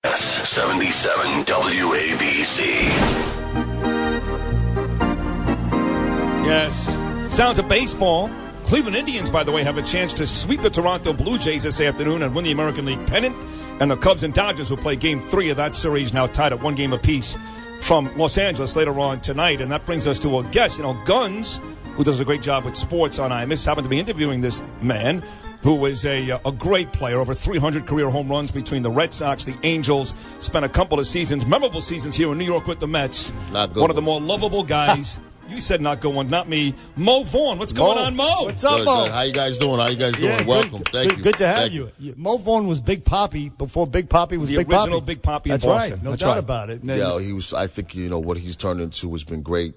77 WABC. Yes. Sounds of baseball. Cleveland Indians, by the way, have a chance to sweep the Toronto Blue Jays this afternoon and win the American League pennant. And the Cubs and Dodgers will play Game 3 of that series, now tied at 1 game apiece from Los Angeles later on tonight. And that brings us to a guest, Guns, who does a great job with sports on IMS, happened to be interviewing this man who was a great player, over 300 career home runs between the Red Sox, the Angels, spent a couple of seasons, memorable seasons here in New York with the Mets. Not good One of the ones. more lovable guys. You said not good one, not me. Mo Vaughn. What's going on, Mo? What's up, Good, Mo? good. How you guys doing? Welcome. Thank you. Good to have Thank you. Mo Vaughn was Big Poppy before Big Poppy was The Big Poppy. original Big Poppy in That's Boston. right. No That's doubt right. about it. Yeah, he was. I think what he's turned into has been great.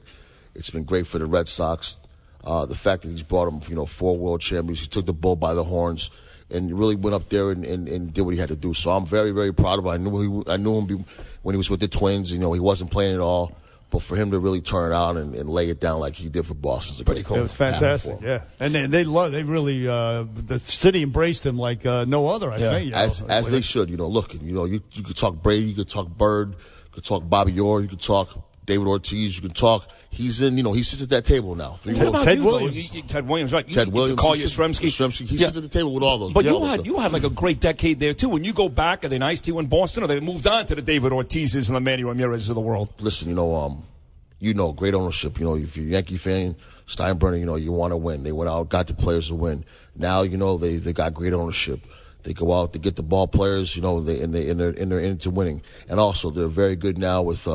It's been great for the Red Sox. The fact that he's brought them, 4 world champions. He took the bull by the horns and really went up there and did what he had to do. So I'm very, very proud of him. I knew him when he was with the Twins. He wasn't playing at all. But for him to really turn it out and lay it down like he did for Boston is pretty cool. It was fantastic, yeah. And they really the city embraced him like no other. I think as they should. Look, you could talk Brady, you could talk Bird, you could talk Bobby Orr, you could talk David Ortiz, you could talk. He's in. He sits at that table now. Ted Williams. Ted Williams, right? Ted Williams. Call you Yastrzemski. He sits at the table with all those. But you had like a great decade there too. When you go back, are they nice to you in Boston, or they moved on to the David Ortizes and the Manny Ramirez's of the world? Listen, great ownership. If you're a Yankee fan, Steinbrenner, you want to win. They went out, got the players to win. Now, they got great ownership. They go out, they get the ball players, they're into winning. And also, they're very good now with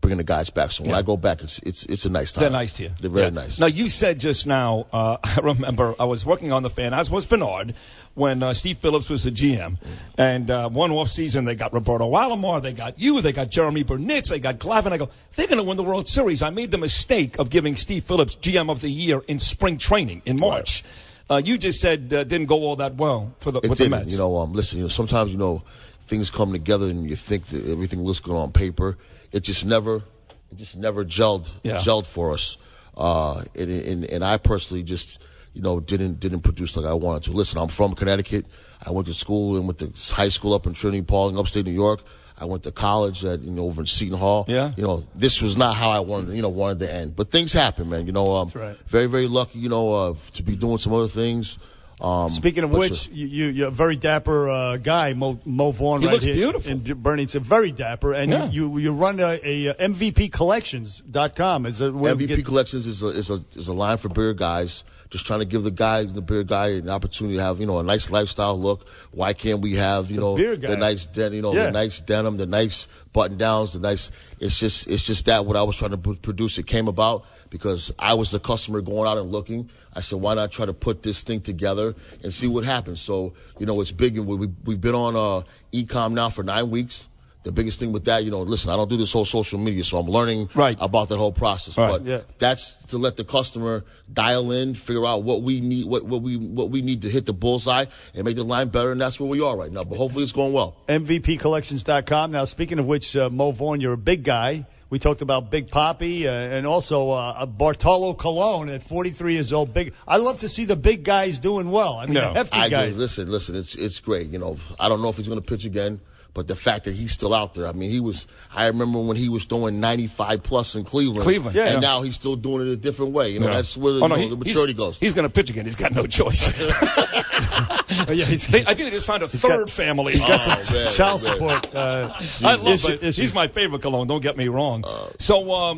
bringing the guys back. So when I go back, it's a nice time. They're nice to you. They're very nice. Now, you said just now, I remember I was working on the fan, as was Bernard, when Steve Phillips was the GM. And one off season, they got Roberto Alomar, they got you, they got Jeremy Burnitz, they got Glavine. I go, they're going to win the World Series. I made the mistake of giving Steve Phillips GM of the Year in spring training in March. Right. You just said didn't go all that well with the Mets. Listen, sometimes, things come together and you think that everything looks good on paper. It just never gelled for us. And I personally just, didn't produce like I wanted to. Listen, I'm from Connecticut. I went to school and went to high school up in Trinity Park in upstate New York. I went to college at, over in Seton Hall. Yeah. This was not how I wanted to end. But things happen, man. That's right. Very, very lucky, to be doing some other things. Speaking of which, you're a very dapper guy, Mo Vaughn. He Right looks here beautiful. And Bernie's very dapper. And you run a MVPcollections.com. MVP Collections is a line for beer guys. Just trying to give the beer guy an opportunity to have, a nice lifestyle look. Why can't we have, the nice the nice denim, the nice button downs, it's just that what I was trying to produce. It came about because I was the customer going out and looking. I said, why not try to put this thing together and see what happens? So, it's big, and we've been on e-com now for 9 weeks. The biggest thing with that, listen, I don't do this whole social media, so I'm learning about that whole process. Right. But that's to let the customer dial in, figure out what we need, what we need to hit the bullseye and make the line better, and that's where we are right now. But hopefully it's going well. MVPcollections.com. Now, speaking of which, Mo Vaughn, you're a big guy. We talked about Big Poppy and also Bartolo Colon at 43 years old. Big. I love to see the big guys doing well. I mean, the hefty guys. Listen, it's great. I don't know if he's going to pitch again. But the fact that he's still out there, I remember when he was throwing 95 plus in Cleveland. And now he's still doing it a different way. That's where the maturity goes. He's going to pitch again. He's got no choice. I think they just found a third family. He's got some child support. I love it. He's my favorite Cologne. Don't get me wrong. All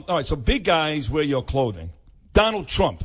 right. So big guys wear your clothing. Donald Trump.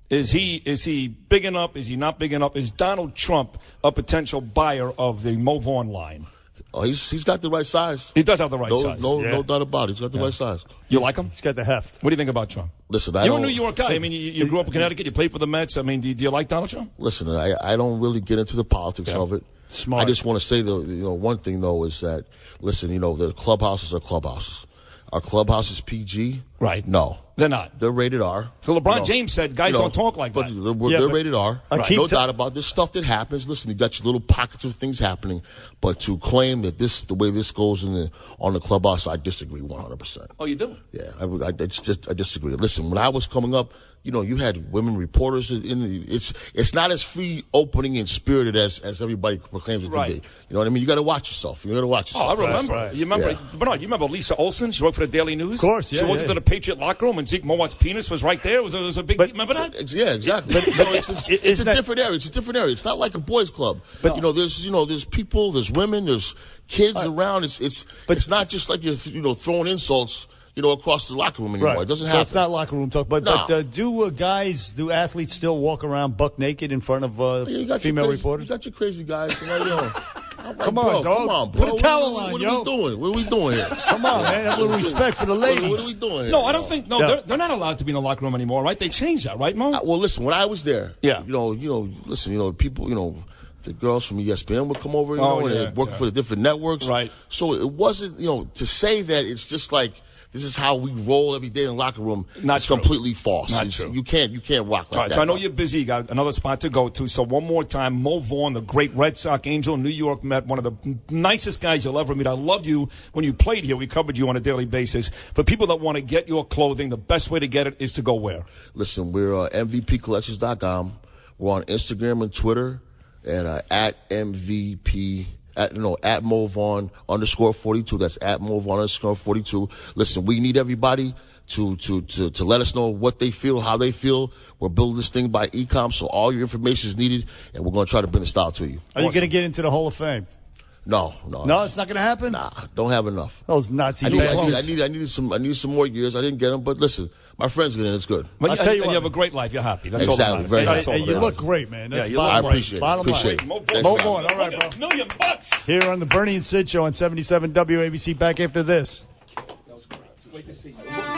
Is he big enough? Is he not big enough? Is Donald Trump a potential buyer of the Mo Vaughn line? Oh, he's got the right size. He does have the right size. No doubt about it. He's got the right size. You like him? He's got the heft. What do you think about Trump? Listen, you're a New York guy. You grew up in Connecticut. You played for the Mets. Do you like Donald Trump? Listen, I don't really get into the politics of it. Smart. I just want to say, though, one thing, though, is that, listen, the clubhouses are clubhouses. Are clubhouses PG? Right. No. They're not. They're rated R. So LeBron James said guys don't talk like that. They're rated R. No doubt about it. There's stuff that happens. Listen, you got your little pockets of things happening, but to claim that the way this goes on the clubhouse, I disagree 100%. Oh, you do? Yeah, I disagree. Listen, when I was coming up, you had women reporters it's not as free opening and spirited as everybody proclaims it to be. You know what I mean? You got to watch yourself. Oh, I remember. Right. You remember? Yeah. Bernard, you remember Lisa Olson? She worked for the Daily News. Of course, yeah. She walked into the Patriot locker room and Zeke Mowat's penis was right there. It was a big. Remember that? Yeah, exactly. It's a different area. It's a different area. It's not like a boys' club. But there's people, there's women, there's kids around. It's not just like you're throwing insults. Across the locker room anymore. Right. It doesn't happen. So it's not locker room talk. But do athletes still walk around buck naked in front of female reporters? You got your crazy guys. Come on, dog. Come on, bro. Put a towel on, What are we doing here? Come on, man. Have a little respect for the ladies. What are we doing here? No, I don't think. No, they're not allowed to be in the locker room anymore, right? They changed that, right, Mo? Well, listen. When I was there, yeah. Listen. People. The girls from ESPN would come over, and work for the different networks. Right. So it wasn't, to say that it's just like. This is how we roll every day in the locker room. Not true. Completely false. Not true. You can't rock like that. All right, so I know you're busy. You got another spot to go to. So one more time, Mo Vaughn, the great Red Sox Angel in New York Met, one of the nicest guys you'll ever meet. I loved you when you played here. We covered you on a daily basis. For people that want to get your clothing, the best way to get it is to go where? Listen, we're MVPcollections.com. We're on Instagram and Twitter at MVP. At Mo Vaughn _42. That's at Mo Vaughn _42. Listen, we need everybody to let us know what they feel, how they feel. We're building this thing by e-com, so all your information is needed, and we're going to try to bring the style to you. Are you going to get into the Hall of Fame? No. No, it's not going to happen? Nah, don't have enough. Those Nazi I needed some more years. I didn't get them, but listen, my friends get in. It's good. But I'll tell you what, you have a great life. You're happy. That's exactly. all that Very happy. You look great, man. That's I appreciate it. Bottom line. Mo Vaughn. All right, bro. $1 million. Here on the Bernie and Sid Show on 77 WABC. Back after this. Wait to see you.